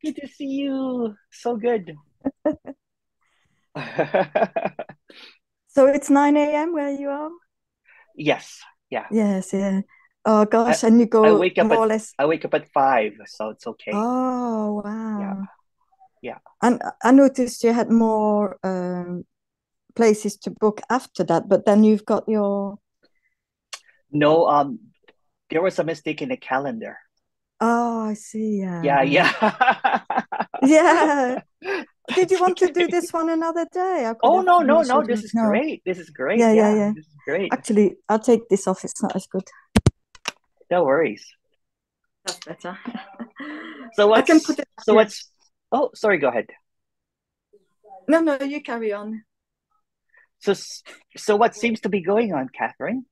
Good to see you. So good. So it's 9 a.m. where you are? Yes. Yeah. Yes, yeah. Oh I gosh, and you I go wake up more at or less. I wake up at 5, so it's okay. Oh, Yeah. wow. Yeah. And I noticed you had more places to book after that, but then you've got your. No, there was a mistake in the calendar. Oh, I see. Yeah, Yeah, yeah. yeah. Yeah. Did you It's want to do okay. this one another day? I could Oh have no, no, no. This rescheduled. is No. great. This is great. Yeah, yeah, Yeah, yeah. this is great. Actually, I'll take this off. It's not as good. No worries. That's better. So I can put what's it so here. what's oh, sorry, go ahead. No, no, you carry on. So so what seems to be going on, Catherine?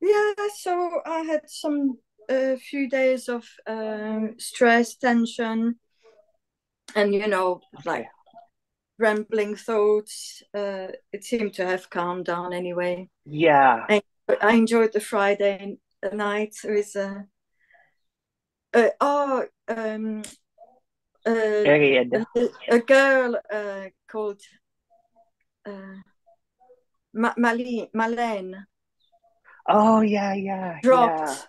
Yeah, so I had some a few days of stress, tension, and like Okay. rambling thoughts. It seemed to have calmed down anyway. Yeah. I, I enjoyed the Friday night with uh, oh um, uh, Period. a girl called uh, Malene Oh yeah, yeah, yeah. dropped,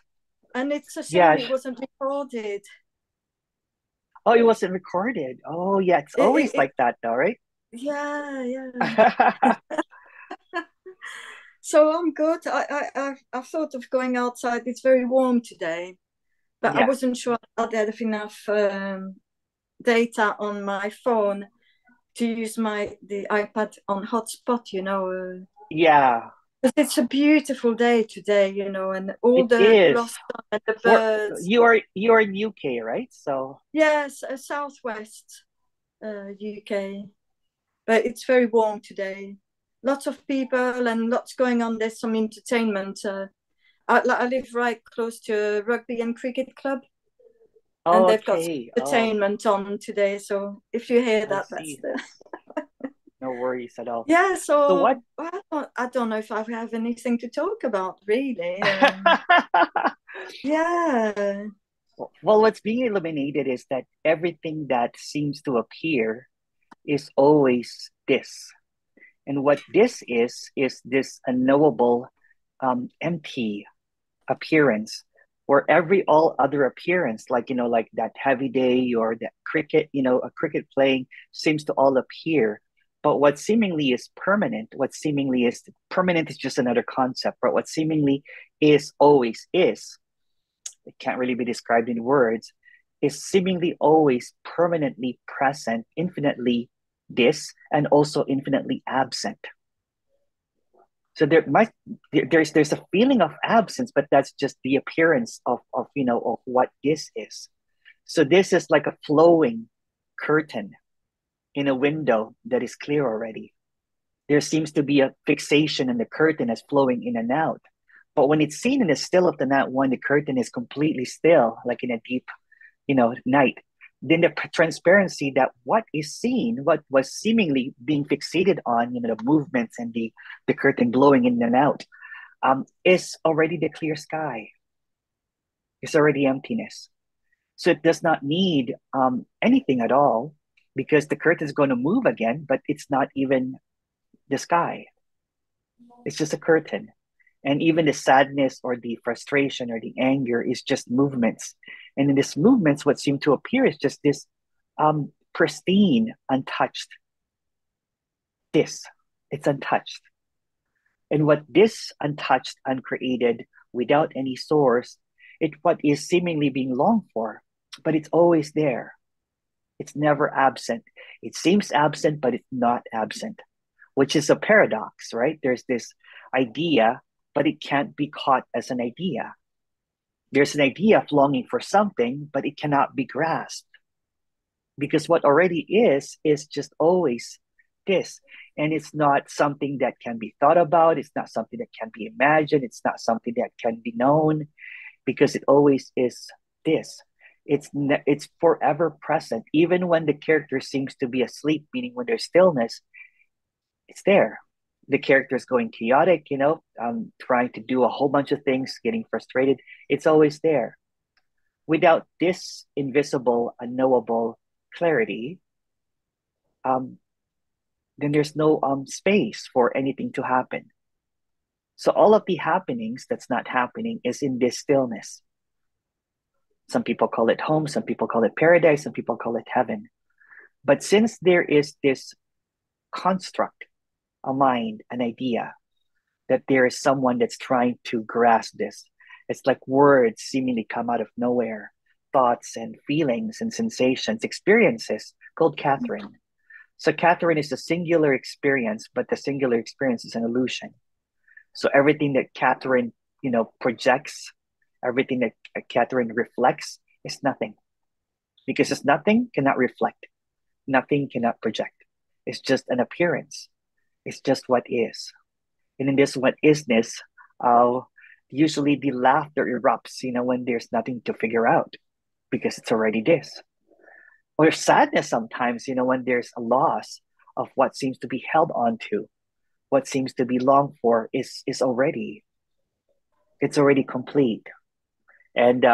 and it's a Yeah. shame it wasn't recorded. Oh, it wasn't recorded. Oh yeah, it's It, it, always it like that though, right? yeah, yeah. So I'm good. I thought of going outside. It's very warm today, but I Yeah. wasn't sure I'd have enough data on my phone to use the iPad on hotspot. Yeah. It's a beautiful day today. And all It the is. blossom and the For birds. you're in UK, right? So Yes, southwest UK, but it's very warm today. Lots of people and lots going on. There's some entertainment. I live right close to a rugby and cricket club, and oh, they've got some okay. Oh, entertainment on today. So if you hear I that, that's see. the No worries at all. yeah. So what So I don't know if I have anything to talk about really. Yeah, well, what's being illuminated is that everything that seems to appear is always this. And what this is this unknowable, empty appearance, where every all other appearance, like like that heavy day or that cricket, a cricket playing, seems to all appear. But what seemingly is permanent, what seemingly is permanent is just another concept, but what seemingly is always is, it can't really be described in words, is seemingly always permanently present, infinitely this, and also infinitely absent. So there's a feeling of absence, but that's just the appearance of what this is. So this is like a flowing curtain in a window that is clear already. There seems to be a fixation in the curtain as flowing in and out. But when it's seen in the still of the night, when the curtain is completely still, like in a deep, night, then the transparency that what is seen, what was seemingly being fixated on, the movements and the curtain blowing in and out, is already the clear sky. It's already emptiness. So it does not need anything at all because the curtain is going to move again, but it's not even the sky. It's just a curtain. And even the sadness or the frustration or the anger is just movements. And in these movements, what seem to appear is just this pristine, untouched. This, it's untouched. And what this untouched, uncreated, without any source, it's what is seemingly being longed for, but it's always there. It's never absent. It seems absent, but it's not absent, which is a paradox, right? There's this idea, but it can't be caught as an idea. There's an idea of longing for something, but it cannot be grasped because what already is just always this. And it's not something that can be thought about. It's not something that can be imagined. It's not something that can be known because it always is this. It's forever present, even when the character seems to be asleep, meaning when there's stillness, it's there. The character is going chaotic, trying to do a whole bunch of things, getting frustrated. It's always there. without this invisible, unknowable clarity, um, then there's no space for anything to happen. So all of the happenings that's not happening is in this stillness. Some people call it home, some people call it paradise, some people call it heaven. But since there is this construct, a mind, an idea, that there is someone that's trying to grasp this, it's like words seemingly come out of nowhere, thoughts and feelings and sensations, experiences called Catherine. So Catherine is a singular experience, but the singular experience is an illusion. So everything that Catherine, projects, everything that Catherine reflects is nothing. Because it's nothing cannot reflect, nothing cannot project. It's just an appearance. It's just what is. And in this what isness, uh, usually the laughter erupts, when there's nothing to figure out because it's already this. Or sadness sometimes, when there's a loss of what seems to be held onto, what seems to be longed for is already, it's already complete. And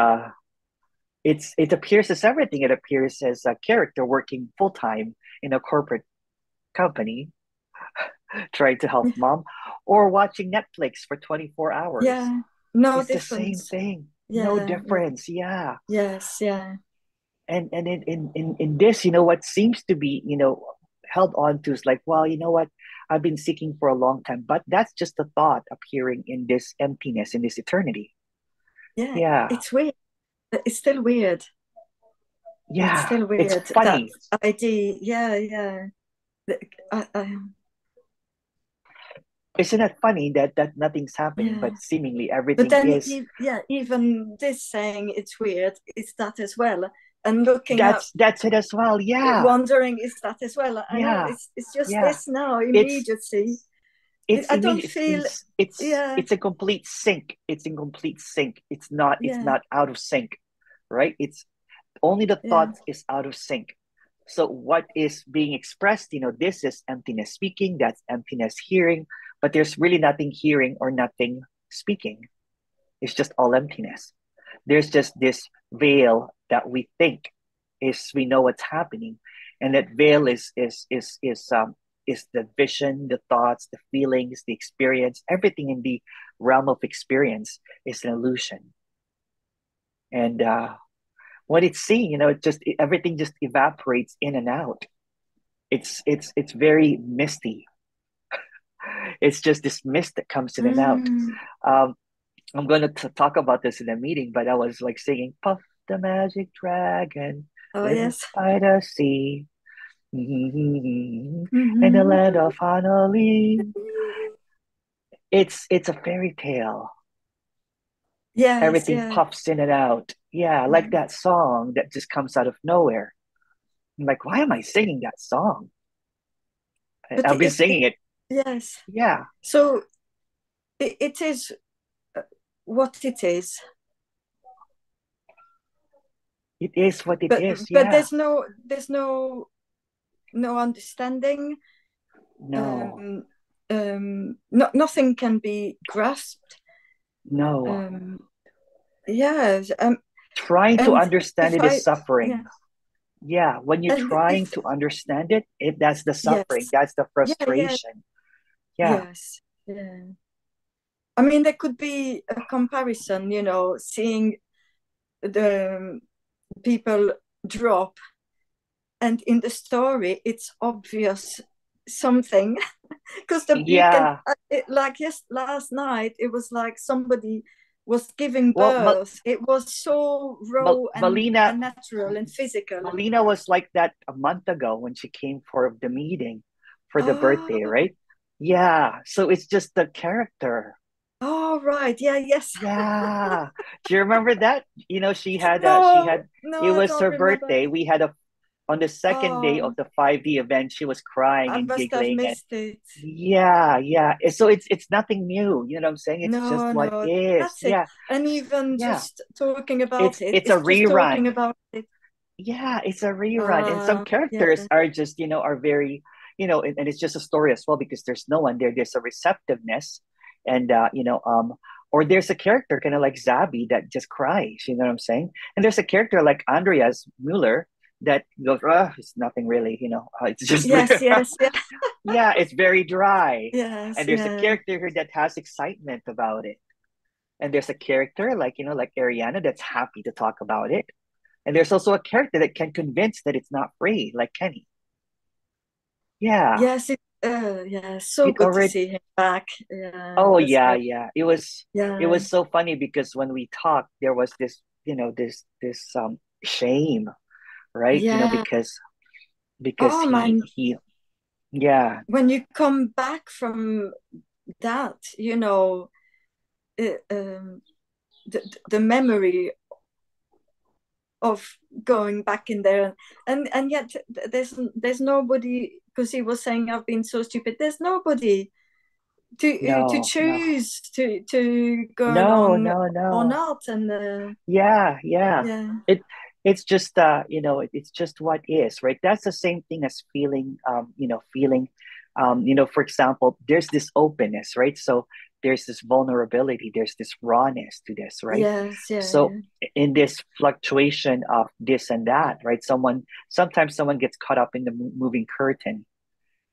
it appears as everything. It appears as a character working full time in a corporate company, trying to help mom, or watching Netflix for 24 hours. Yeah. No It's the same difference. thing. No Yeah. Yeah. difference. Yeah. Yes. Yeah. And in this, what seems to be, held on to is like, well, you know what? I've been seeking for a long time, but that's just a thought appearing in this emptiness, in this eternity. Yeah. Yeah. It's weird. It's still weird. It's Yeah. still It's weird, that funny. idea. Yeah. Yeah. Isn't it funny that nothing's happening, Yeah. but seemingly But everything then, is? yeah, even this saying it's weird, is that as well. And looking up, That's it as well. Yeah. wondering, is that as well. I know Yeah. it's just Yeah. this now, It's immediately. it's I don't immediate. feel, yeah, It's a complete sync. It's in complete sync. It's yeah, not out of sync, right? It's only the yeah, thoughts is out of sync. So what is being expressed, this is emptiness speaking, that's emptiness hearing, but there's really nothing hearing or nothing speaking. It's just all emptiness. There's just this veil that we think is we know what's happening, and that veil is the vision, the thoughts, the feelings, the experience. Everything in the realm of experience is an illusion, and what it's seeing, everything just evaporates in and out. It's very misty. It's just this mist that comes in and out. mm. Um, I'm going to talk about this in a meeting, but I was like singing Puff the Magic Dragon, Oh lives yes. by the sea, in the Mm-hmm. land of Honolulu. It's a fairy tale. Yes, Everything yeah, puffs in and out. Yeah, like yeah. that song that just comes out of nowhere. I'm like, why am I singing that song? But I've been singing it. yes. Yeah, So it is what it is, it is what it but is. but Yeah. there's no understanding. No, Nothing can be grasped. no. Um, yes, Trying to and understand if it is I, yeah, suffering. Yeah, when you're and trying if to understand it, that's the suffering, yes, that's the yeah, yeah, frustration. Yeah, yes, yeah. I mean, there could be a comparison, seeing the people drop, and in the story, it's obvious something because you can, yeah. like, yes, last night it was like somebody was giving Well, birth. It was so raw Melina, and natural and physical. Melina was like that a month ago when she came for the meeting for the birthday, Oh, right? Yeah, so it's just the character. oh, right, yeah, yes. Yeah. Do you remember that? She No, had, no, it I was don't her remember. birthday. We had a On the second day of Oh, the 5D event, she was crying I and must have giggling, and missed it. yeah, yeah. So it's nothing new. You know what I'm saying? It's just No, what no, is. that's it. Yeah, And even yeah. just talking about It's it, it's a it's just talking rerun. about it. Yeah, it's a rerun. And some Yeah, characters are just, are very, and it's just a story as well because there's no one there. There's a receptiveness, and Or there's a character kind of like Zabi that just cries, you know what I'm saying? And there's a character like Andreas Mueller that goes, oh, it's nothing really, it's just, Yes, yes, yeah. yeah, it's very dry. Yes, And there's a yeah. character here that has excitement about it. And there's a character like, like Ariana that's happy to talk about it. And there's also a character that can convince that it's not free, like Kenny. Yeah, Yes, yeah, so it good to already. see him back. Yeah, it Oh was yeah, great. yeah. It was Yeah, so funny because when we talked, there was this, this shame, right? yeah. Because Oh he man, he yeah, when you come back from that, uh, um, the memory of going back in there, and yet there's nobody, because he was saying I've been so stupid. There's nobody to no, no, choose to go no, along no, or no. not, and Yeah, yeah. yeah, It's just it's just what is, right? That's the same thing as feeling for example, there's this openness, right? So there's this vulnerability, there's this rawness to this, right? yes, yeah, So yeah, in this fluctuation of this and that, right? Sometimes someone gets caught up in the moving curtain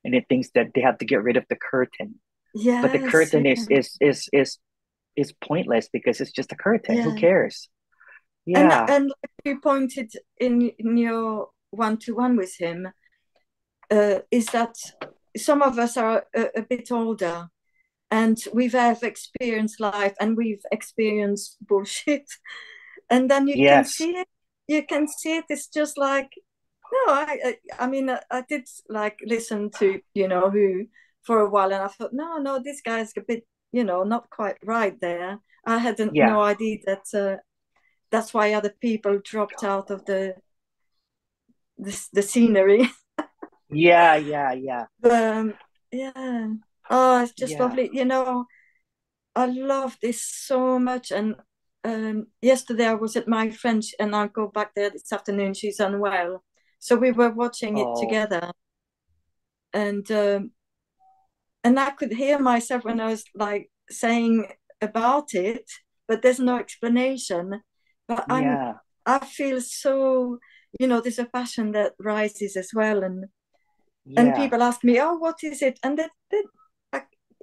and it thinks that they have to get rid of the curtain. But the yes, curtain yeah, is pointless because it's just a curtain. Who yeah. cares? and Yeah. and like you pointed in your one-to-one with him, is that some of us are a bit older, and we've have experienced life, and we've experienced bullshit, and then you can Yes. see it. You can see it. It's just like, no, I mean, I did like listen to who for a while, and I thought, no, no, this guy's a bit, not quite right there. I had Yeah. no idea that that's why other people dropped out of the scenery. Yeah, yeah, yeah. But yeah, oh, it's just Yeah. lovely. I love this so much. And yesterday I was at my friend's, and I'll go back there this afternoon. She's unwell, so we were watching it Oh, together, and I could hear myself when I was like saying about it, but there's no explanation. But yeah. I feel so, there's a passion that rises as well, and Yeah. people ask me, oh, what is it? And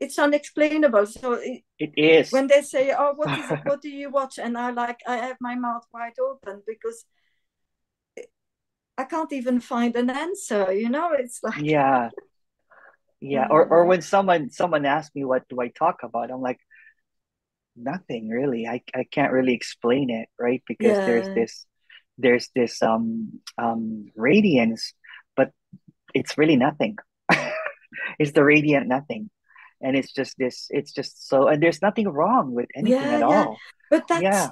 it's unexplainable. So It is. when they say, oh, what is it? What do you watch? And I have my mouth wide open because I can't even find an answer. It's like, Yeah. Yeah. Or uh, when someone asks me what do I talk about, I'm like, nothing really. I can't really explain it, right? Because yeah, there's this radiance, but it's really nothing. It's the radiant nothing. And it's just so, and there's nothing wrong with anything yeah, at yeah. all. But Yeah.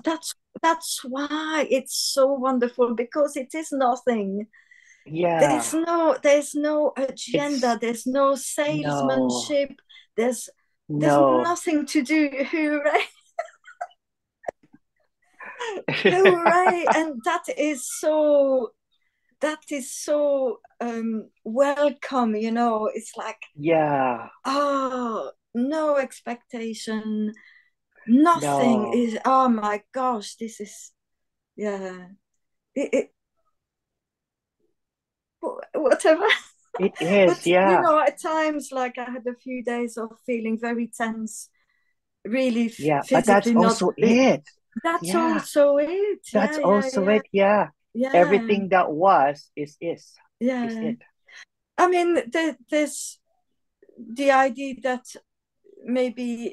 that's why it's so wonderful, because it is nothing. Yeah. There's no It's agenda. There's no no, salesmanship. There's no. nothing to do. Hooray! Hooray! And that is so welcome. It's like, Yeah. oh, no expectation. Nothing No. is. Oh my gosh, this is, yeah. It whatever. It is. But Yeah. at times, like, I had a few days of feeling very tense, really Yeah. But that's physically not. also it. That's Yeah. also it. That's Yeah, yeah, also yeah, it. Yeah. yeah, Everything that was is yeah. it. I mean, there's the idea that maybe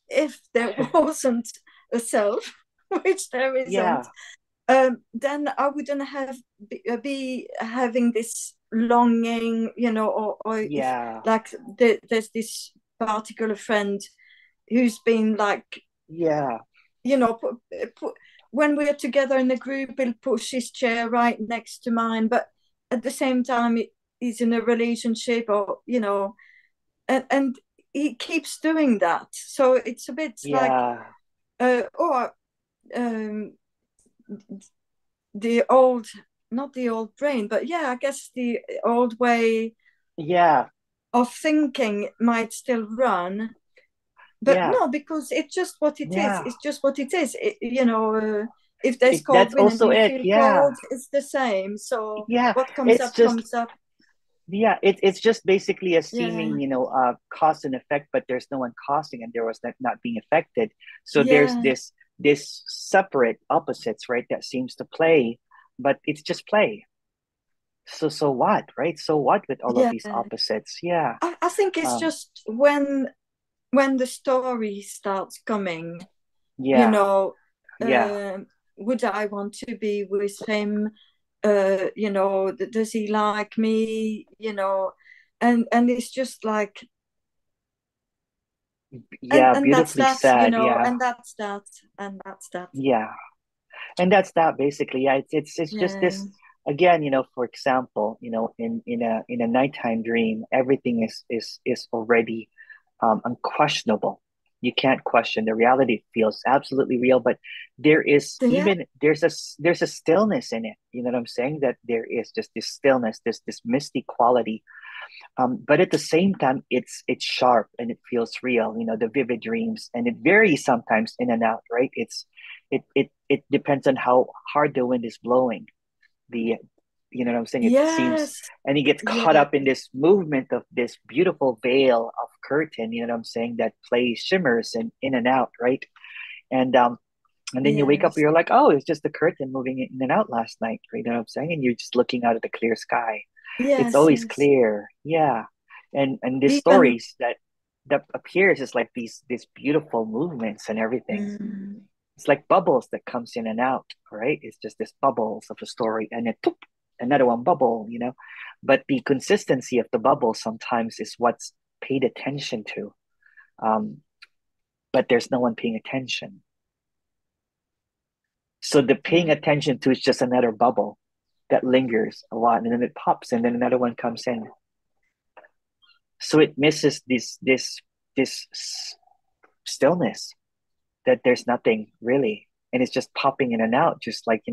if there wasn't a self, which there isn't, Yeah. then I wouldn't be having this longing, or if, Yeah. like, there's this particular friend who's been like, Yeah. when we're together in the group, he'll push his chair right next to mine, but at the same time, he's in a relationship, or and he keeps doing that. So it's a bit like, Yeah. or um, the old, not the old brain, but yeah, I guess the old way Yeah. of thinking might still run. But Yeah. no, because it's just what it is. Yeah. It's just what it is. If there's cold That's wind and also you it. feel Yeah. cold, it's the same. So Yeah. what comes It's up just, comes up. yeah, it's just basically a Yeah, seeming, cause and effect, but there's no one causing and there was not being affected. So there's yeah, this separate opposites, right, that seems to play, but it's just play. So what, right? So what with all of yeah. these opposites? Yeah. I think it's Um, just when the story starts coming, you yeah, know, yeah, would I want to be with him? Does he like me? And it's just like, and yeah, and that's beautifully that, said. Yeah, and that's that, and that's that. yeah. And that's that basically. Yeah, it's just Yeah, this again, for example, in a nighttime dream, everything is already unquestionable. You can't question the reality. Feels absolutely real, but yeah, there's a stillness in it. You know what I'm saying? That there is just this stillness, this misty quality. But at the same time, it's sharp and it feels real. The vivid dreams, and it varies sometimes in and out, right? It depends on how hard the wind is blowing. The you know what I'm saying? It seems, yes, and he gets caught yeah, up in this movement of this beautiful veil of curtain. You know what I'm saying? That plays shimmers and in and out, right? And then you wake up, yes, you're like, oh, it's just the curtain moving in and out last night. You know what I'm saying? And you're just looking out at the clear sky. It's yes, always yes. clear. Yeah. And these Even stories that appears is like these beautiful movements and everything. mm, It's like bubbles that comes in and out, right? It's just this bubbles of a story and then poop, another one bubble. But the consistency of the bubble sometimes is what's paid attention to. Um, but there's no one paying attention. So the paying yeah, attention to is just another bubble that lingers a lot and then it pops and then another one comes in. So it misses this stillness that there's nothing really. And it's just popping in and out, just like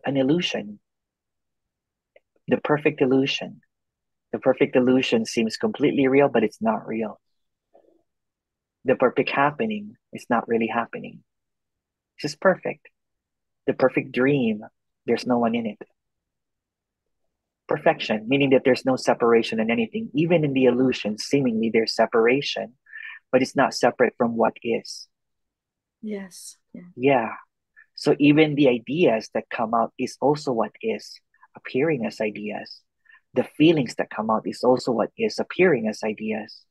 an illusion, the perfect illusion. The perfect illusion seems completely real, but it's not real. The perfect happening is not really happening. It's just perfect. The perfect dream, there's no one in it. Perfection, meaning that there's no separation in anything. Even in the illusion, seemingly there's separation, but it's not separate from what is. yes, yeah, Yeah. So even the ideas that come out is also what is appearing as ideas. The feelings that come out is also what is appearing as ideas.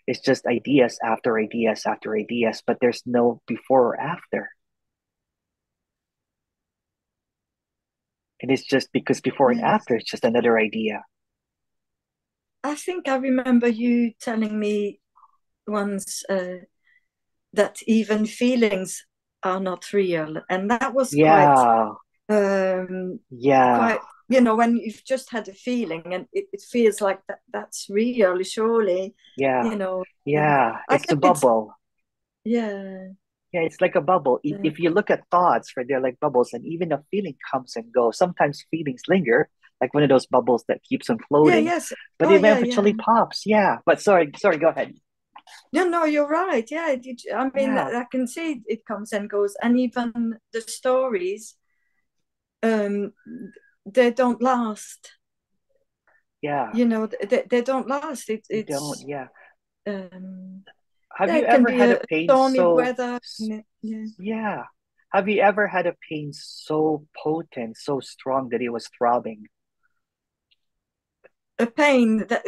It's just ideas after ideas after ideas, but there's no before or after. And it's just because before and yes. after, it's just another idea. I think I remember you telling me once that even feelings are not real, and that was Yeah. um, Yeah. quite. When you've just had a feeling and it feels like that's real, surely. Yeah. You know, Yeah. I It's a guess it's bubble. yeah, Yeah, it's like a bubble. If, yeah, if you look at thoughts, right, they're like bubbles, and even a feeling comes and goes. Sometimes feelings linger, like one of those bubbles that keeps on yeah, floating, yes. but Oh it yeah, yeah. eventually pops. Yeah. But sorry, go ahead. No, no, you're right. Yeah, I mean, Yeah, I can see it comes and goes, and even the stories, um, they don't last. yeah. They don't last. They don't. Yeah. Um, Have yeah, you it can ever be had a a pain stormy so, weather. Yeah, yeah. Have you ever had a pain so potent, so strong that it was throbbing? a pain that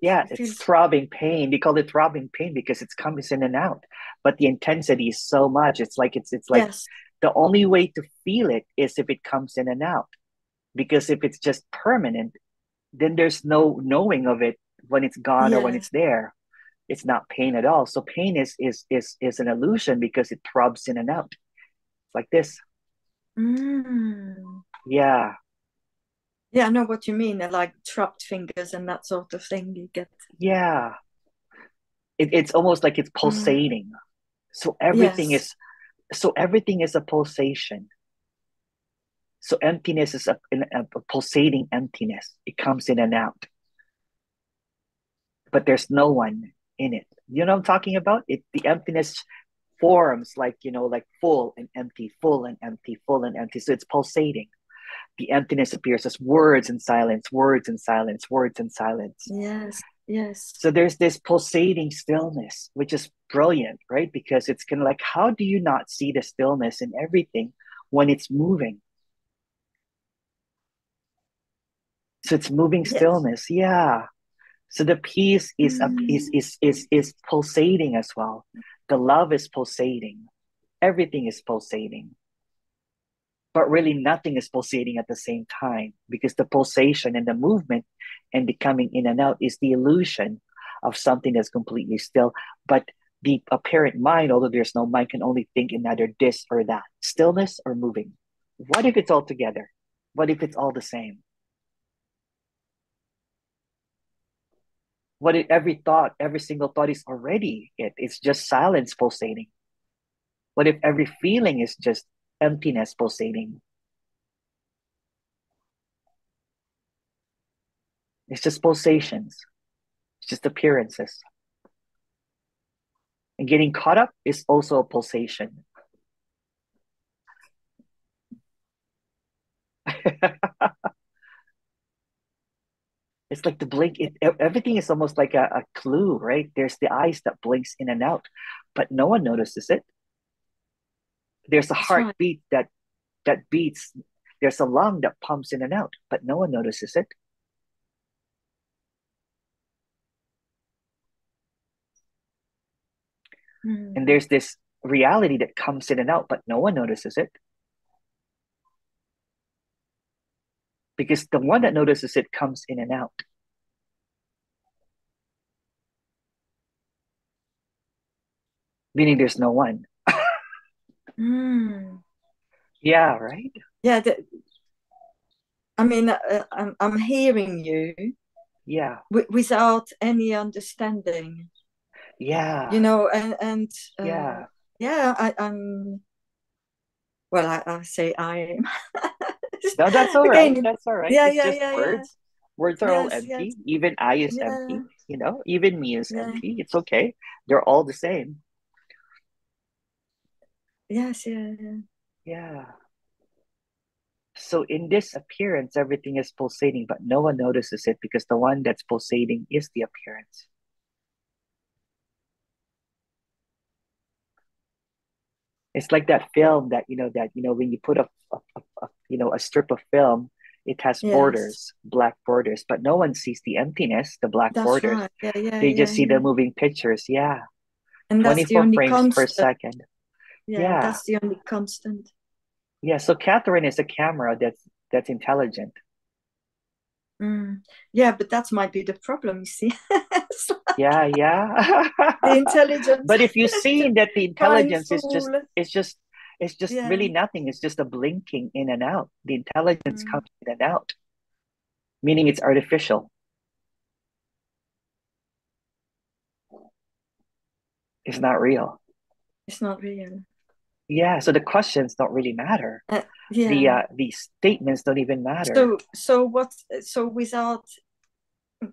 Yeah, it it's feels. throbbing pain. They call it throbbing pain because it's comes in and out. But the intensity is so much. It's like Yes, the only way to feel it is if it comes in and out. Because if it's just permanent, then there's no knowing of it when it's gone or when yeah. it's there. It's not pain at all. So pain is an illusion because it throbs in and out. It's like this. Mm. Yeah, Yeah, I know what you mean. Like trapped fingers and that sort of thing. You get. yeah. It's almost like it's Mm. pulsating. So everything Yes. is so everything is a pulsation. So emptiness is a pulsating emptiness. It comes in and out, but there's no one. in it. You know what I'm talking about? The emptiness forms like, like full and empty, full and empty, full and empty. So it's pulsating. The emptiness appears as words and silence, words and silence, words and silence. Yes, yes. So there's this pulsating stillness, which is brilliant, right? Because it's kind of like, how do you not see the stillness in everything when it's moving? So it's moving Yes. stillness, yeah. So the peace is is pulsating as well. The love is pulsating. Everything is pulsating. But really nothing is pulsating at the same time, because the pulsation and the movement and the coming in and out is the illusion of something that's completely still. But the apparent mind, although there's no mind, can only think in either this or that, stillness or moving. What if it's all together? What if it's all the same? What if every thought, every single thought is already it? It's just silence pulsating. What if every feeling is just emptiness pulsating? It's just pulsations. It's just appearances. And getting caught up is also a pulsation. It's like the blink. Everything is almost like a clue, right? There's the eyes that blinks in and out, but no one notices it. There's a That's right. heartbeat that beats. There's a lung that pumps in and out, but no one notices it. And there's this reality that comes in and out, but no one notices it. Because the one that notices it comes in and out. Meaning there's no one. Yeah, right? Yeah, I mean, I'm hearing you Yeah. without any understanding, Yeah. you know, and Yeah. yeah, I'm, well, I say I am. No, that's all right. Again, That's all right. yeah, It's yeah, just yeah, yeah. words. Words are all Yes, yes, empty. Even I is yeah, empty. Even me is yeah, empty. It's okay. They're all the same. yes, yeah, yeah. Yeah. So in this appearance, everything is pulsating, but no one notices it because the one that's pulsating is the appearance. It's like that film that when you put a strip of film, it has Yes, borders, black borders, but no one sees the emptiness, the black that's borders. right. Yeah, yeah, They yeah, just see yeah. the moving pictures. Yeah, And that's the 24 only frames per constant. second. Yeah, Yeah, that's the only constant. yeah. So Catherine is a camera that's intelligent. Yeah, but that might be the problem, you see. Yeah, yeah. The intelligence, But if you see that the intelligence is mindful. just Yeah. really nothing. It's just a blinking in and out. The intelligence Mm, comes in and out, meaning it's artificial. It's not real. it's not real. Yeah, so the questions don't really matter. The Yeah. the statements don't even matter. So what? So without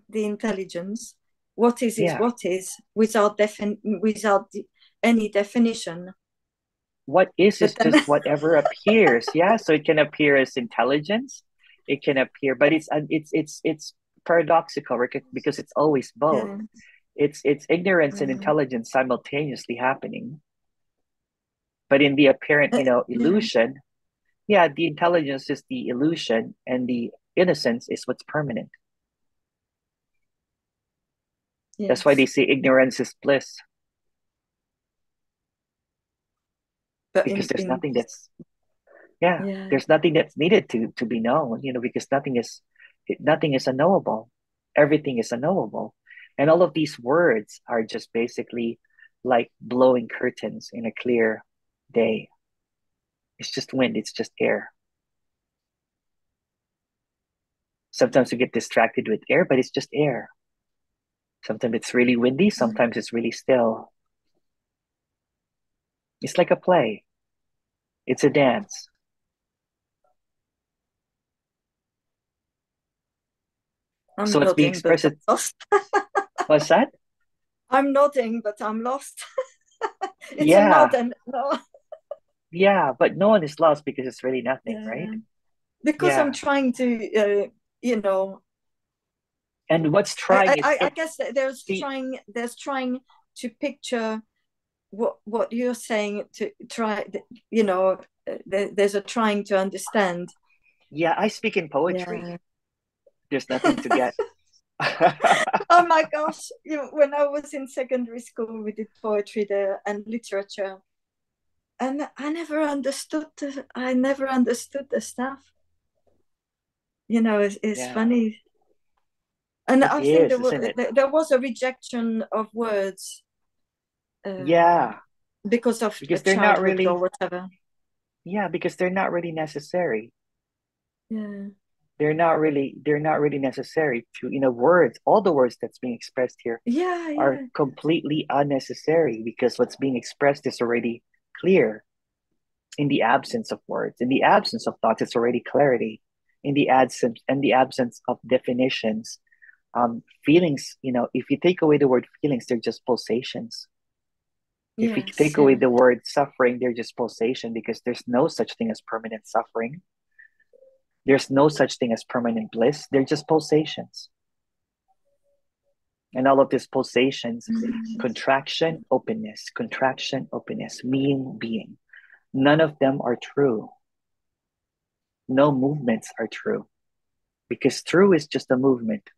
the intelligence, what is Yeah. what is without any definition? What is But then, just whatever appears. Yeah, so it can appear as intelligence. It can appear, but it's paradoxical, right? Because it's always both. yeah, It's ignorance and yeah, intelligence simultaneously happening. But in the apparent, yeah, illusion, yeah, the intelligence is the illusion and the innocence is what's permanent. That's why they yes. say ignorance is bliss, But because there's in nothing that's yeah, yeah, there's nothing that's needed to be known, because nothing is unknowable. Everything is unknowable. And all of these words are just basically like blowing curtains in a clear day. It's just wind, it's just air. Sometimes we get distracted with air, but it's just air. Sometimes it's really windy, sometimes it's really still. It's like a play. It's a dance. I'm So what's being nodding, but expressed, I'm lost. what's that? I'm nodding, but I'm lost. It's a nod Yeah, and no. yeah, but no one is lost because it's really nothing, right? Yeah. Because I'm Yeah. trying to, you know, And what's trying is I it. guess that See, there's trying to picture what you're saying to try, you know, there's a trying to understand. yeah, I speak in poetry. Yeah. There's nothing to get. Oh my gosh, you know, when I was in secondary school, we did poetry there and literature, and I never understood the stuff. You know, it's Yeah, funny. And it I think is, isn't it? there was a rejection of words, Yeah, because of because they're not childhood or really, whatever. yeah, because they're not really necessary. Yeah. They're not really necessary to, words. All the words that's being expressed here Yeah, are yeah. completely unnecessary because what's being expressed is already clear. In the absence of words, in the absence of thoughts, it's already clarity. In the absence of definitions, feelings, if you take away the word feelings, they're just pulsations. If you Yes, take away yeah. the word suffering, they're just pulsation because there's no such thing as permanent suffering. There's no such thing as permanent bliss. They're just pulsations. And all of these pulsations, contraction, openness, meaning, being, none of them are true. No movements are true because true is just a movement.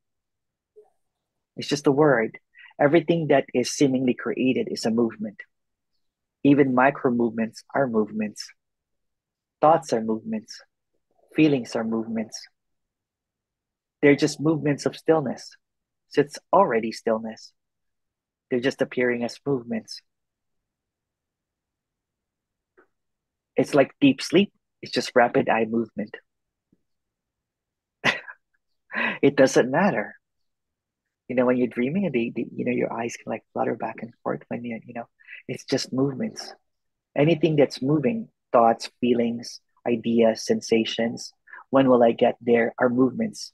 It's just a word. Everything that is seemingly created is a movement. Even micro movements are movements. Thoughts are movements. Feelings are movements. They're just movements of stillness. So it's already stillness. They're just appearing as movements. It's like deep sleep. It's just rapid eye movement. It doesn't matter. When you're dreaming, your eyes can like flutter back and forth when it's just movements. Anything that's moving, thoughts, feelings, ideas, sensations, when will I get there, are movements.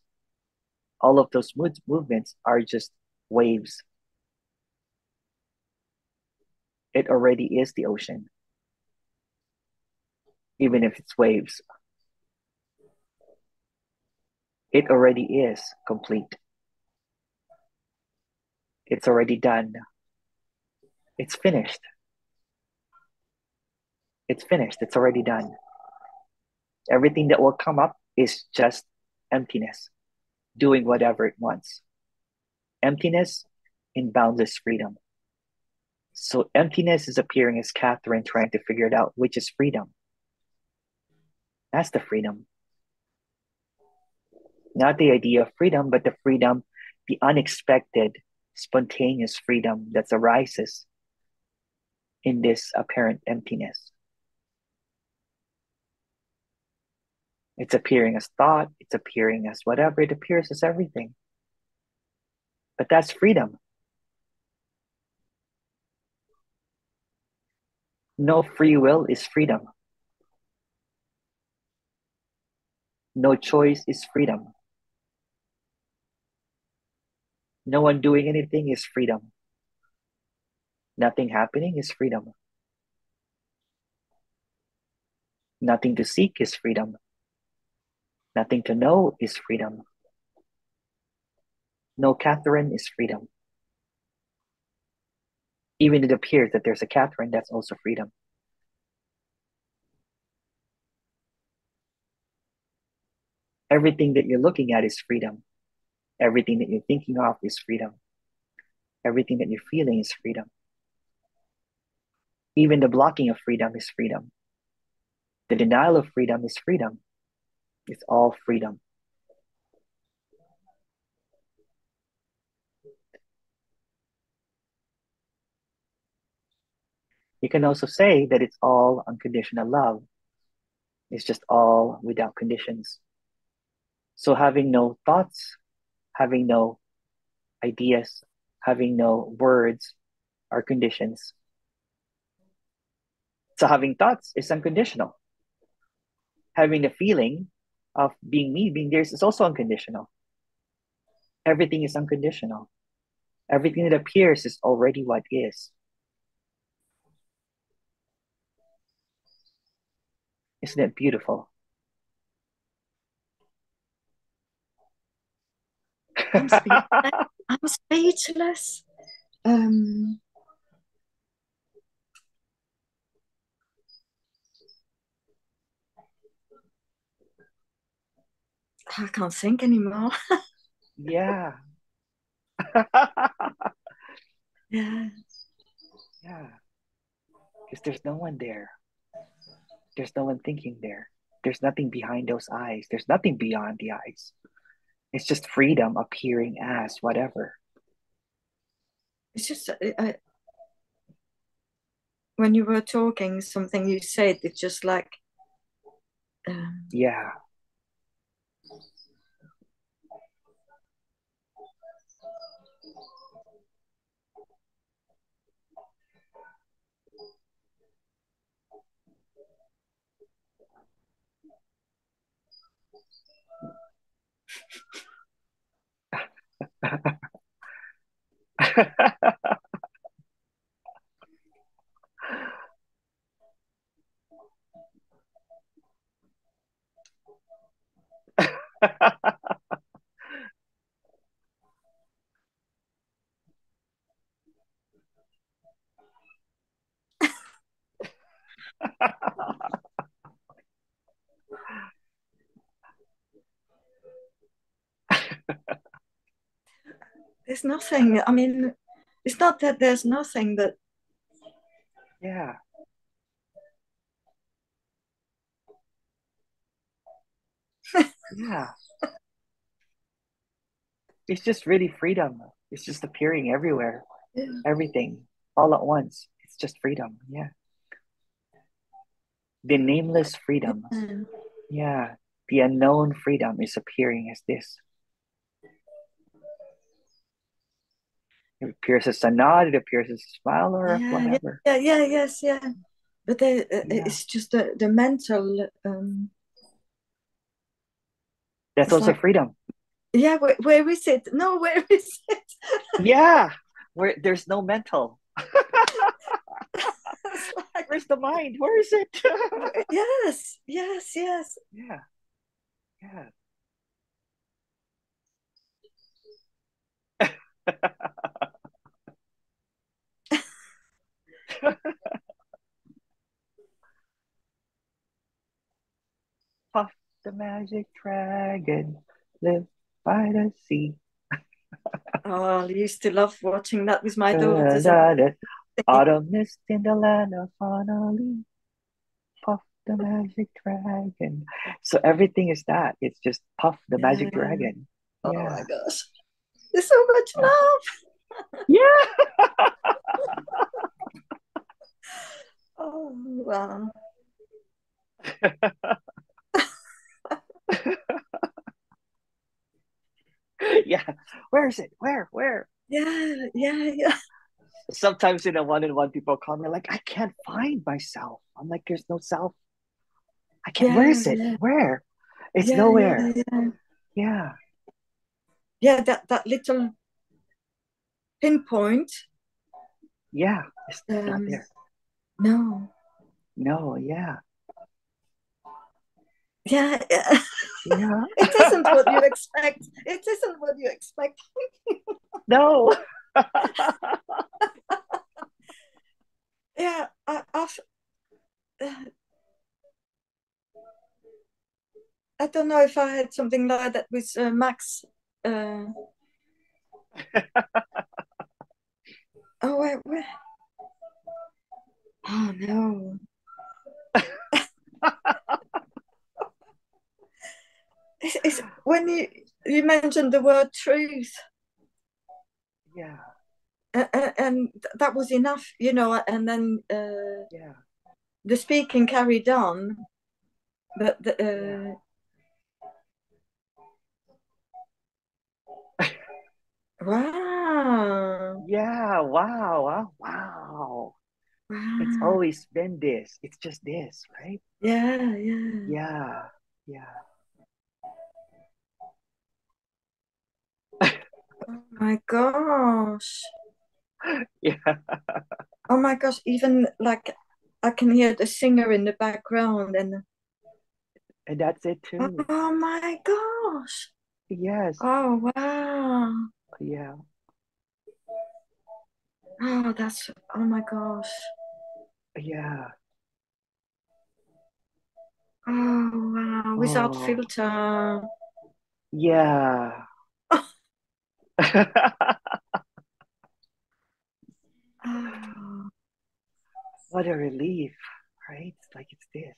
All of those movements are just waves. It already is the ocean, even if it's waves. It already is complete. It's already done. It's finished. It's finished. It's already done. Everything that will come up is just emptiness, doing whatever it wants. Emptiness in boundless freedom. So emptiness is appearing as Catherine trying to figure it out, which is freedom. That's the freedom. Not the idea of freedom, but the freedom, the unexpected, spontaneous freedom that arises in this apparent emptiness. It's appearing as thought, it's appearing as whatever, it appears as everything. But that's freedom. No free will is freedom. No choice is freedom. No one doing anything is freedom. Nothing happening is freedom. Nothing to seek is freedom. Nothing to know is freedom. No Catherine is freedom. Even it appears that there's a Catherine, that's also freedom. Everything that you're looking at is freedom. Everything that you're thinking of is freedom. Everything that you're feeling is freedom. Even the blocking of freedom is freedom. The denial of freedom is freedom. It's all freedom. You can also say that it's all unconditional love. It's just all without conditions. So having no thoughts, having no ideas, having no words are conditions. So having thoughts is unconditional. Having the feeling of being me, being theirs is also unconditional. Everything is unconditional. Everything that appears is already what is. Isn't it beautiful? I'm speechless. I'm speechless. I can't think anymore. Yeah. Yeah. Yeah. Because there's no one there. There's no one thinking there. There's nothing behind those eyes. There's nothing beyond the eyes. It's just freedom appearing as whatever. It's just when you were talking, something you said, it's just like Yeah. there's nothing. I mean, it's not that there's nothing, but Yeah. Yeah. It's just really freedom. It's just appearing everywhere. yeah. Everything all at once. It's just freedom. Yeah. The nameless freedom. Yeah. The unknown freedom is appearing as this. It appears as a nod, it appears as a smile or Yeah, yeah, whatever. yeah, yeah, yes, yeah. But Yeah. it's just the mental. That's It's also like, freedom. yeah, where is it? No, where is it? Yeah. Where there's no mental. It's like, Where's the mind? Where is it? yes, yes, yes. Yeah. Yeah. Puff the magic dragon, live by the sea. Oh, I used to love watching that with my daughters and Autumn mist in the land of Honolulu. Puff the magic dragon. So everything is that. It's just Puff the yeah. magic dragon. Oh Yeah. my gosh, there's so much Yeah. love. Yeah. Oh wow. Yeah. Where is it? Where? Yeah, yeah, yeah, Sometimes in a one-on-one, people call me like, I can't find myself. I'm like, there's no self. I can't. Where yeah, is it? yeah, Where? It's yeah, yeah, nowhere. yeah. Yeah. Yeah, that little pinpoint. Yeah. It's not there. No. No. Yeah. Yeah, yeah. Yeah. It isn't what you expect. It isn't what you expect. No. Yeah, uh, I don't know if I had something like that with Max. Uh, oh, where? Oh no. It's when you mentioned the word truth, Yeah. and that was enough, and then Yeah. the speaking carried on, but Yeah. wow, Yeah. Wow. Wow. Wow. It's wow, always been this. It's just this, right? yeah, yeah, Yeah. Yeah. Oh my gosh. Yeah, Oh my gosh. Even like I can hear the singer in the background and and that's it too. oh my gosh. Yes, Oh wow. yeah, Oh that's oh my gosh. yeah. Oh wow. Without Oh, filter. yeah. Oh, What a relief, right? It's like it's this.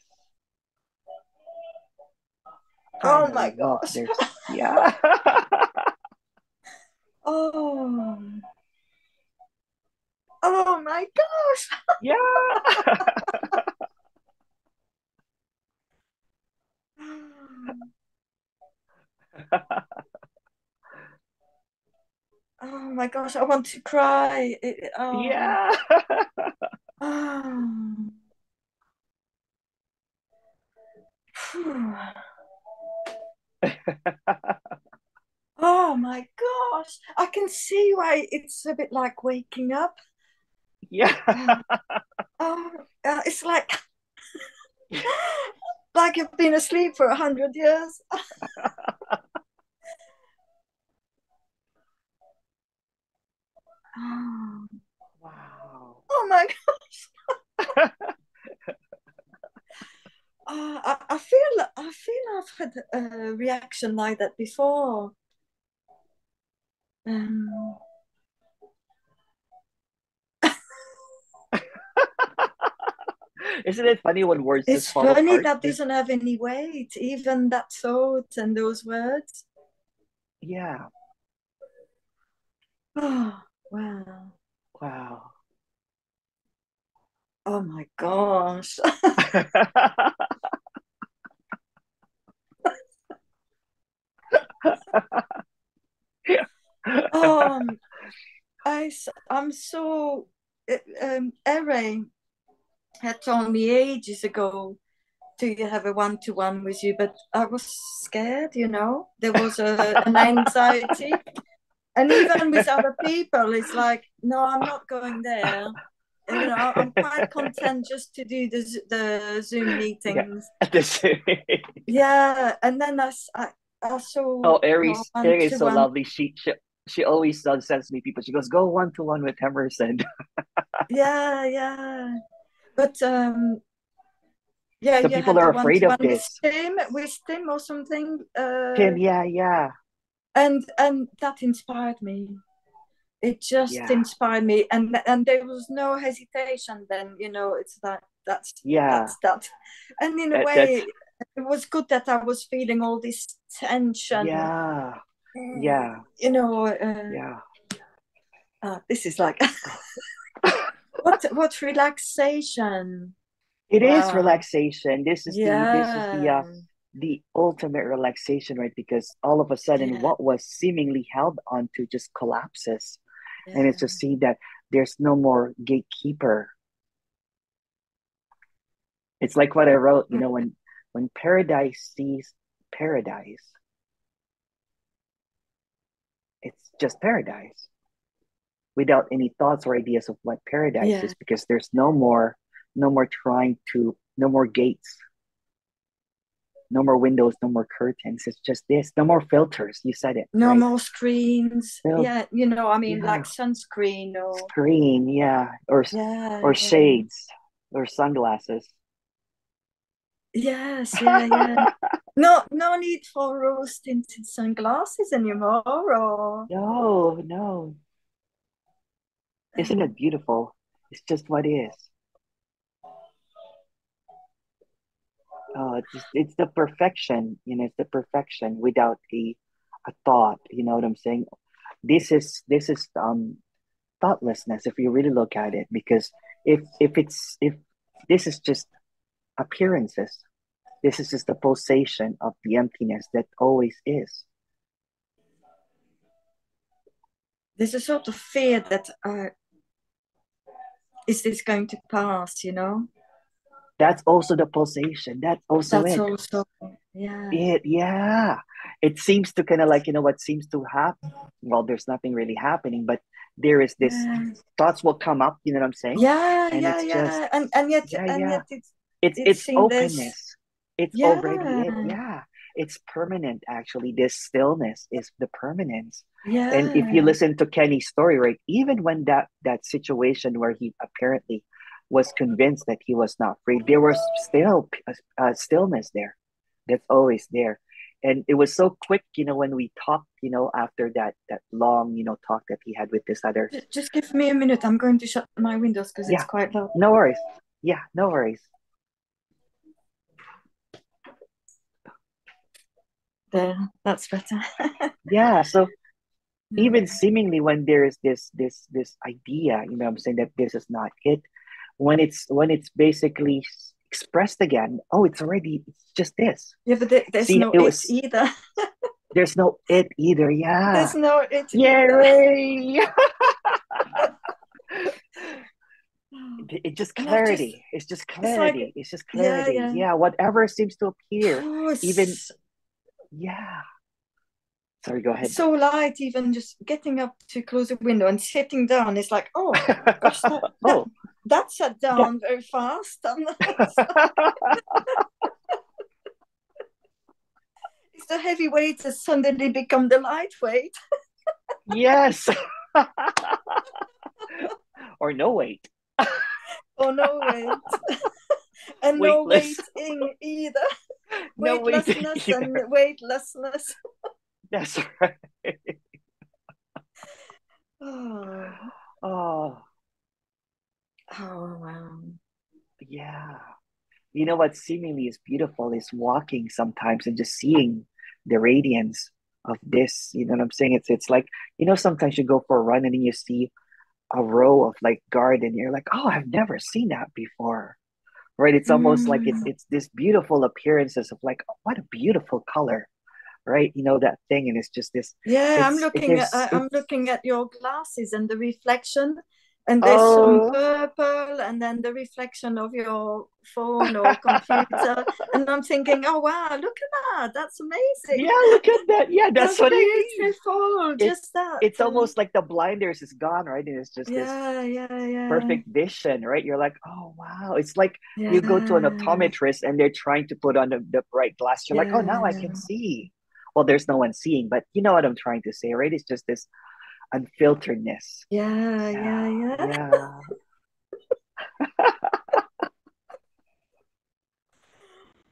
oh my Finally, look, gosh. there's, yeah. Oh. Oh my gosh. Yeah. Oh my gosh, I want to cry. Yeah. Oh. Oh my gosh. I can see why it's a bit like waking up. Yeah. Oh, it's like you've been asleep for 100 years. Oh, Wow. oh my gosh. I feel I've had a reaction like that before. Um, Isn't it funny when words just it's fall funny apart? that doesn't have any weight, even that thought and those words. Yeah. Oh, wow. Wow. Oh my gosh. um, I'm so. Ere had told me ages ago to have a one-to-one with you, but I was scared. There was an anxiety, and even with other people, it's like, no, I'm not going there. I'm quite content just to do the Zoom Yeah. meetings. This. Yeah, and then I Oh, saw Aries, one Aries is to so one. lovely. She always sends me people. She goes, go one to one with Emerson. Yeah, yeah. But yeah, So you people had are the one afraid to of one this. With Tim or something. Tim, yeah, yeah, And that inspired me. It just yeah, inspired me, and there was no hesitation. Then it's yeah. that's that, and in a That's way, it was good that I was feeling all this tension. yeah, yeah, You know, yeah. this is like what relaxation. It is Wow. relaxation. This is Yeah. the ultimate relaxation, right? Because all of a sudden, Yeah. what was seemingly held onto just collapses, and it's Yeah. just see that there's no more gatekeeper. It's like what I wrote. When paradise sees paradise, it's just paradise without any thoughts or ideas of what paradise Yeah. is, because there's no more gates, no more windows, no more curtains. It's just this. No more filters. You said it No right. more screens. Fil- Yeah, I mean, yeah, like sunscreen or screen. Yeah, yeah, or yeah. shades or sunglasses. Yes, yeah, yeah. No need for rose tinted sunglasses anymore. Or No, no. Isn't it beautiful? It's just what is. Oh, it's the perfection. It's the perfection without a thought. You know what I'm saying? This is thoughtlessness if you really look at it, because if this is just appearances, this is just the pulsation of the emptiness that always is. there's a sort of fear that is this going to pass? That's also the pulsation. That's also That's it. also yeah. Yeah. it seems to kind of like, what seems to happen. Well, there's nothing really happening, but there is this Yeah. thoughts will come up, you know what I'm saying? Yeah, And yeah, it's just, yeah. And yet yeah, and yeah. yet It's it's in this. openness. It's already Yeah. it. Yeah. It's permanent, actually. This stillness is the permanence. And if you Yeah. listen to Kenny's story, right, even when that situation where he apparently was convinced that he was not free, there was still a stillness there. That's always there. And it was so quick, when we talked, after that long, talk that he had with this other. Just give me a minute. I'm going to shut my windows because it's Yeah, quite loud. no worries. Yeah, no worries. There, that's better. Yeah, so even seemingly when there is this idea, I'm saying, that this is not it, when it's basically expressed again, oh, it's just this. Yeah, but there's See, no it it was either. there's no it either. Yeah. There's no it Yeah, either. Ray. It's just And I just, clarity. It's just it's like, clarity. It's just yeah, clarity. yeah. Yeah, whatever seems to appear, Oh, even, yeah. Sorry, go it's ahead. so light. Even just getting up to close the window and sitting down, it's like, oh gosh, Oh, that sat yeah. down very fast. And it's the heavy weight has suddenly become the lightweight. Yes. Or no weight. Oh, no weight. And no Weightless. weighting either. No weight Weightlessness and either. weightlessness. That's right. Oh, Oh, oh wow. yeah. You know what seemingly is beautiful is walking sometimes and just seeing the radiance of this. You know what I'm saying? It's like, sometimes you go for a run and then you see a row of like garden. You're like, oh, I've never seen that before. Right? It's almost like it's Mm. it's this beautiful appearances of like, oh, what a beautiful color, right? That thing, and it's just this. Yeah, It's it, I'm it's looking at your glasses and the reflection, and there's some oh purple, and then the reflection of your phone or computer, and I'm thinking, oh wow, look at that, that's yeah, amazing. look at that. Yeah, that's That's what I mean. beautiful. It Just that. it's almost like the blinders is gone, right? And it's just this Yeah, yeah, yeah, perfect vision, right? You're like, oh wow. It's like you go to an yeah, optometrist and they're trying to put on the right glass. You're like, oh, now I can yeah, see. Well, there's no one seeing, but you know what I'm trying to say, right? It's just this unfilteredness. yeah, Yeah, yeah, yeah. yeah.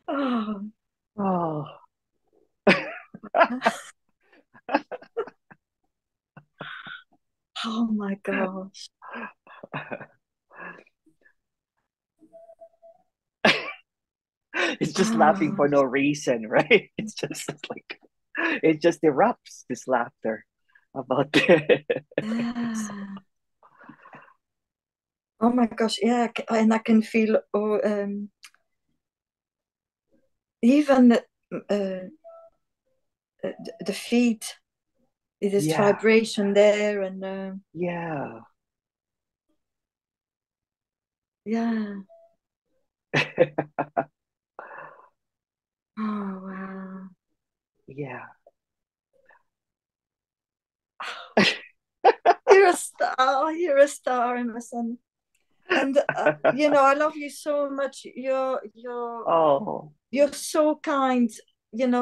Oh, Oh. oh my gosh. It's just laughing Oh, for no reason, right? It's just like it just erupts this laughter about this. yeah. Oh my gosh, yeah, and I can feel even the feet. It is Yeah, vibration there, and yeah. yeah. Oh wow. Yeah. You're a star, Emerson. And I love you so much. Oh, You're so kind.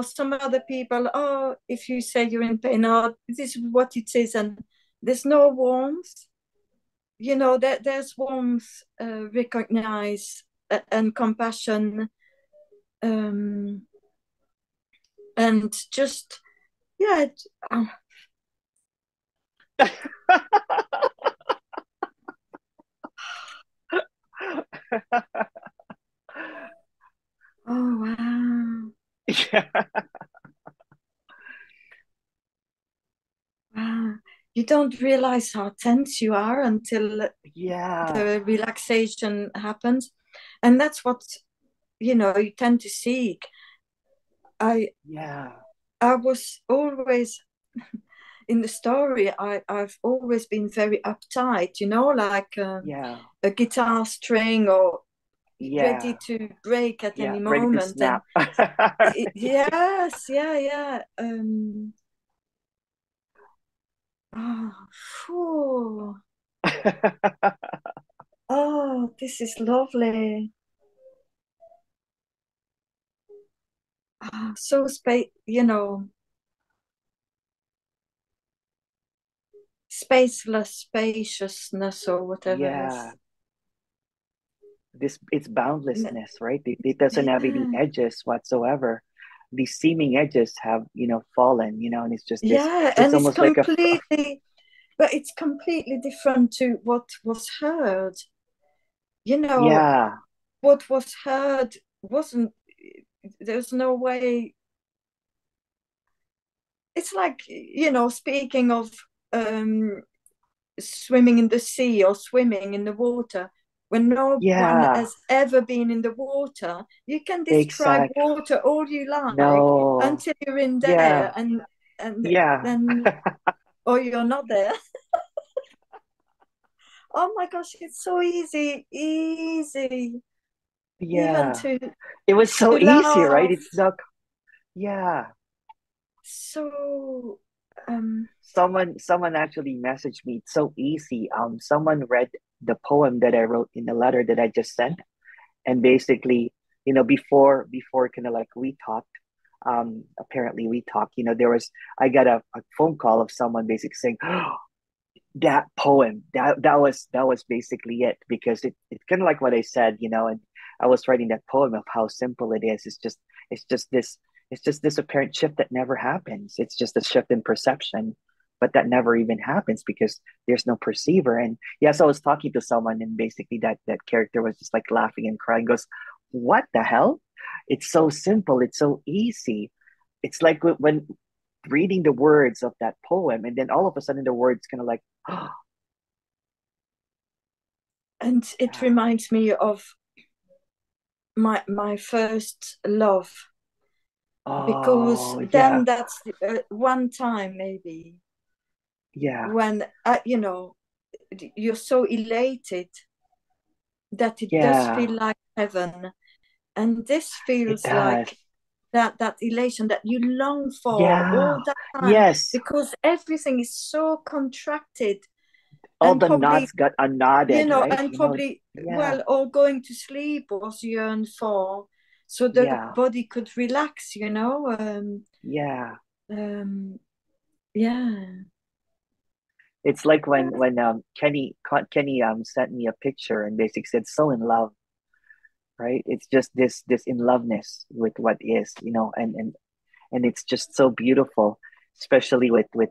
Some other people, oh, if you say you're in pain, oh, this is what it is, and there's no warmth. There's warmth, recognize, and compassion, um, and just yeah. Oh, oh wow, yeah. wow. You don't realize how tense you are until Yeah. the relaxation happens, and that's what you tend to seek. I Yeah. I was always in the story. I've always been very uptight, like Yeah. a guitar string or Yeah. ready to break at Yeah. any Ready to moment. And snap. yes, yeah. Oh, oh, this is lovely. So spaceless spaciousness or whatever Yeah. is. This it's boundlessness, right? It doesn't have any Yeah, edges whatsoever. These seeming edges have, fallen, and it's just this, yeah, it's and it's almost like a, completely, but it's completely different to what was heard. You know, yeah, what was heard wasn't. There's no way. It's like, speaking of um swimming in the sea or swimming in the water. When no one yeah, has ever been in the water, you can describe exact. water all you like No, until you're in yeah, there, and yeah, then, or you're not there. Oh my gosh, it's so easy, even yeah. to It was so easy, right? laugh. It's not, yeah. So, Someone actually messaged me. It's so easy. Someone read the poem that I wrote in the letter that I just sent, and basically, before kind of like we talked, apparently we talked. There was I got a phone call of someone basically saying, that poem, that was basically it, because it's kind of like what I said, and I was writing that poem of how simple it is. It's just this apparent shift that never happens. It's just a shift in perception, but that never even happens because there's no perceiver. And yes, I was talking to someone, and basically that character was just like laughing and crying, goes, what the hell? It's so simple, it's so easy. It's like when reading the words of that poem, and then all of a sudden the words kind of like, oh, and it yeah, reminds me of my first love, because oh then yeah, that's one time maybe yeah, when you're so elated that it does yeah, feel like heaven, and this it feels does, like that elation that you long for yeah, all that time, yes, because everything is so contracted, all and the probably, knots got unknotted, right? well, Yeah, or going to sleep was yearned for, so the yeah, body could relax, yeah. um yeah. It's like when Kenny sent me a picture and basically said so in love, right? It's just this in loveness with what is, and it's just so beautiful, especially with with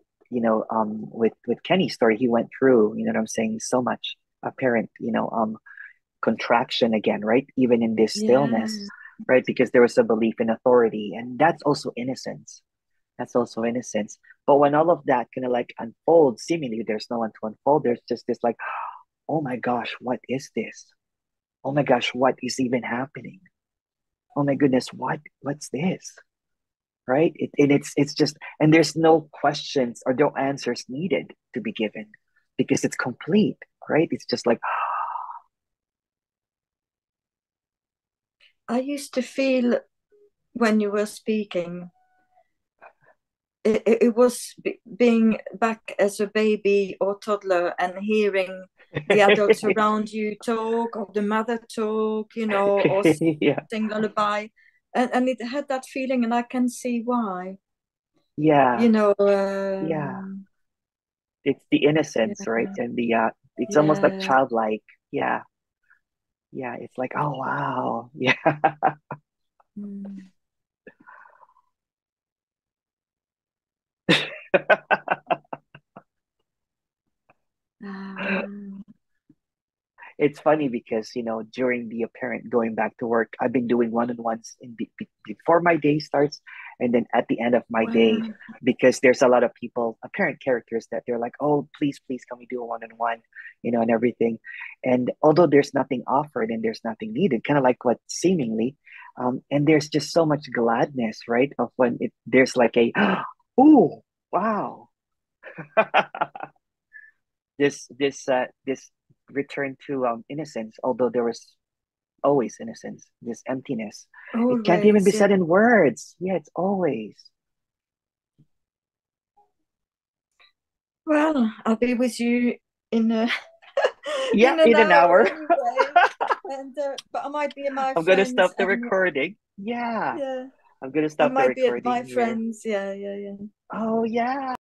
Kenny's story. He went through, you know what I'm saying, so much apparent, contraction again, right? Even in this stillness, Yeah, right? Because there was a belief in authority, and that's also innocence. That's also innocence. But when all of that kind of like unfolds, seemingly there's no one to unfold. There's just this like, oh my gosh, what is this? Oh my gosh, what is even happening? Oh my goodness, what's this? Right? And it's just, and there's no questions or no answers needed to be given because it's complete, right? It's just like, I used to feel when you were speaking, it was being back as a baby or toddler and hearing the adults around you talk, or the mother talk, or yeah, sing lullaby, and it had that feeling, and I can see why. yeah, you know yeah. um, It's the innocence, yeah, right? And it's almost like yeah. childlike. Yeah, yeah. It's like, oh wow, yeah. Mm. Um, It's funny because during the apparent going back to work, I've been doing one-on-ones before my day starts, and then at the end of my day, wow. because there's a lot of people, apparent characters, that they're like, oh, please, please, can we do a one-on-one, and everything. And although there's nothing offered and there's nothing needed, kind of like what seemingly, and there's just so much gladness, right? Of when there's like a, oh, wow. This return to innocence, although there was always innocence, this emptiness. It can't even be Always, said yeah. in words. Yeah, it's always. Well, I'll be with you in a Yeah, in an in an hour hour. anyway. And but I might be at my I'm gonna friends, stop the and recording. Yeah, yeah, I'm gonna I stop the might be at my recording here. friends. Yeah, yeah, yeah. Oh, yeah.